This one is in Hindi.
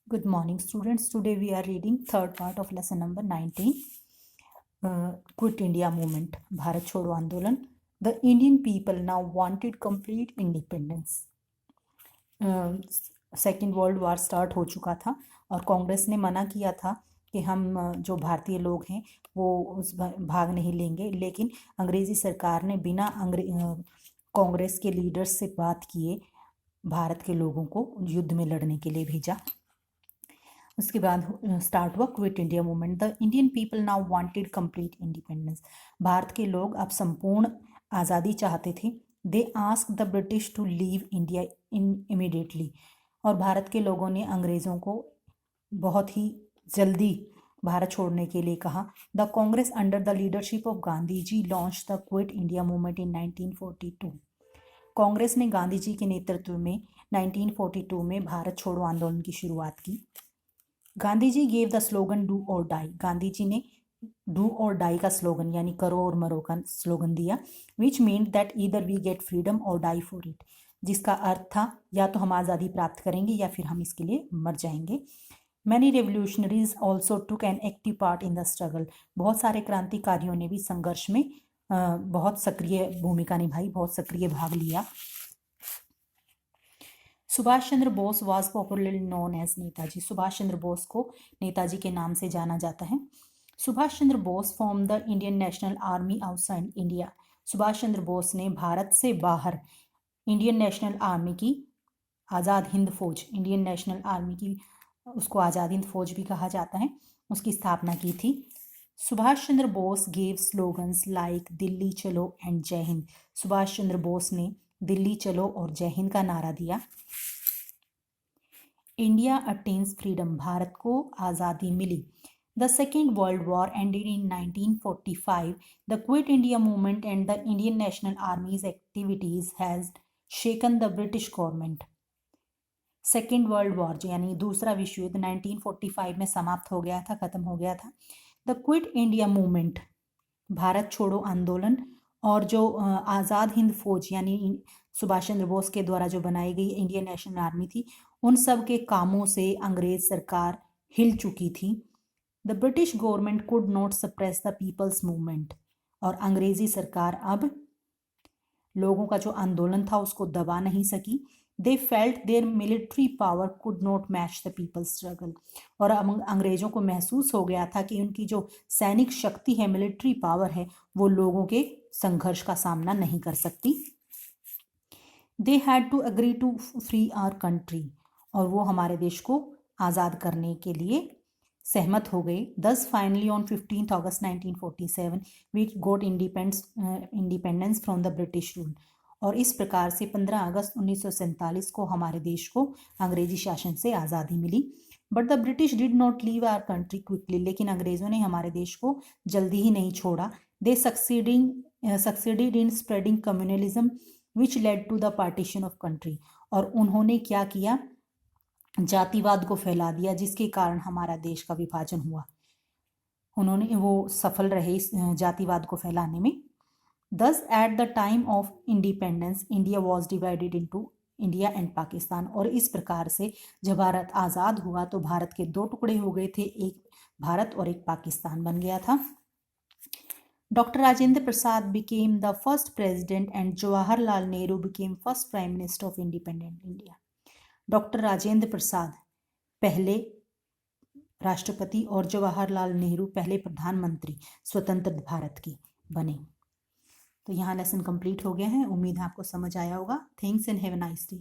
Good morning, students. Today we are reading third part of lesson number 19, Quit India Movement, Bharat Chodo Andolan. The Indian people now wanted complete independence. Second world war start हो चुका था और कांग्रेस ने मना किया था कि हम जो भारतीय लोग हैं वो उस भाग नहीं लेंगे, लेकिन अंग्रेज़ी सरकार ने बिना कांग्रेस के लीडर्स से बात किए भारत के लोगों को युद्ध में लड़ने के लिए भेजा। उसके बाद स्टार्ट हुआ quit India movement. The Indian people now wanted complete independence. भारत के लोग अब संपूर्ण आज़ादी चाहते थे। They ask the British to leave India immediately. और भारत के लोगों ने अंग्रेज़ों को बहुत ही जल्दी भारत छोड़ने के लिए कहा। The Congress under the leadership of Gandhi ji launch the quit India movement in 1942। Congress ने गांधी जी के नेतृत्व में 1942 में भारत छोड़ो आंदोलन की शुरुआत की। Gandhi ji gave the slogan do और डाई। गांधी जी ने डू और डाई का स्लोगन यानी करो और मरो का स्लोगन दिया, which meant that either we get freedom और डाई फॉर इट, जिसका अर्थ था या तो हम आज़ादी प्राप्त करेंगे या फिर हम इसके लिए मर जाएंगे। Many revolutionaries also took an active part in the struggle. बहुत सारे क्रांतिकारियों ने भी संघर्ष में बहुत सक्रिय भूमिका निभाई, बहुत सक्रिय भाग लिया। Subhash Chandra Bose was popularly known as Netaji. Subhash Chandra Bose को नेताजी के नाम से जाना जाता है। Subhash Chandra Bose form the Indian national army outside India. Subhash Chandra Bose ने भारत से बाहर इंडियन नेशनल आर्मी की, आज़ाद हिंद फौज, इंडियन नेशनल आर्मी की, उसको आज़ाद हिंद फौज भी कहा जाता है, उसकी स्थापना की थी। Subhash Chandra Bose gave slogans like Delhi चलो एंड जय हिंद। सुभाष चंद्र बोस ने दिल्ली चलो और जय हिंद का नारा दिया। India attains freedom. भारत को आज़ादी मिली। The second world war ended in 1945. The quit India movement and the Indian national army's activities has shaken the British government. Second world war यानी दूसरा विश्व युद्ध 1945 में समाप्त हो गया था, खत्म हो गया था। The quit India movement, Bharat छोड़ो आंदोलन, और जो आज़ाद हिंद फौज यानी सुभाष चंद्र बोस के द्वारा जो बनाई गई इंडियन नेशनल आर्मी थी, उन सब के कामों से अंग्रेज सरकार हिल चुकी थी। The British government could not suppress the people's movement. और अंग्रेजी सरकार अब लोगों का जो आंदोलन था उसको दबा नहीं सकी। They felt their military power could not match the people's struggle. और अंग्रेजों को महसूस हो गया था कि उनकी जो सैनिक शक्ति है, मिलिट्री पावर है, वो लोगों के संघर्ष का सामना नहीं कर सकती। They had to agree to free our country. और वो हमारे देश को आज़ाद करने के लिए सहमत हो गए। Thus finally on 15 August 1947 we got independence from the British rule. और इस प्रकार से 15 अगस्त 1947 को हमारे देश को अंग्रेजी शासन से आज़ादी मिली। But the British did not leave our country quickly. लेकिन अंग्रेज़ों ने हमारे देश को जल्दी ही नहीं छोड़ा। They succeeded in spreading communalism which led to the partition of country. और उन्होंने क्या किया, जातिवाद को फैला दिया, जिसके कारण हमारा देश का विभाजन हुआ। उन्होंने वो सफल रहे इस जातिवाद को फैलाने में। Thus at the time of independence India was divided into India and Pakistan. और इस प्रकार से जब भारत आज़ाद हुआ तो भारत के दो टुकड़े हो गए थे, एक भारत और एक पाकिस्तान बन गया था। Doctor Rajendra Prasad became the first president and Jawaharlal Nehru became first prime minister of independent India. Doctor Rajendra Prasad पहले राष्ट्रपति और जवाहरलाल नेहरू पहले प्रधानमंत्री स्वतंत्र भारत की बने। तो यहाँ लेसन कंप्लीट हो गया है। उम्मीद है आपको समझ आया होगा। Thanks and have a nice day.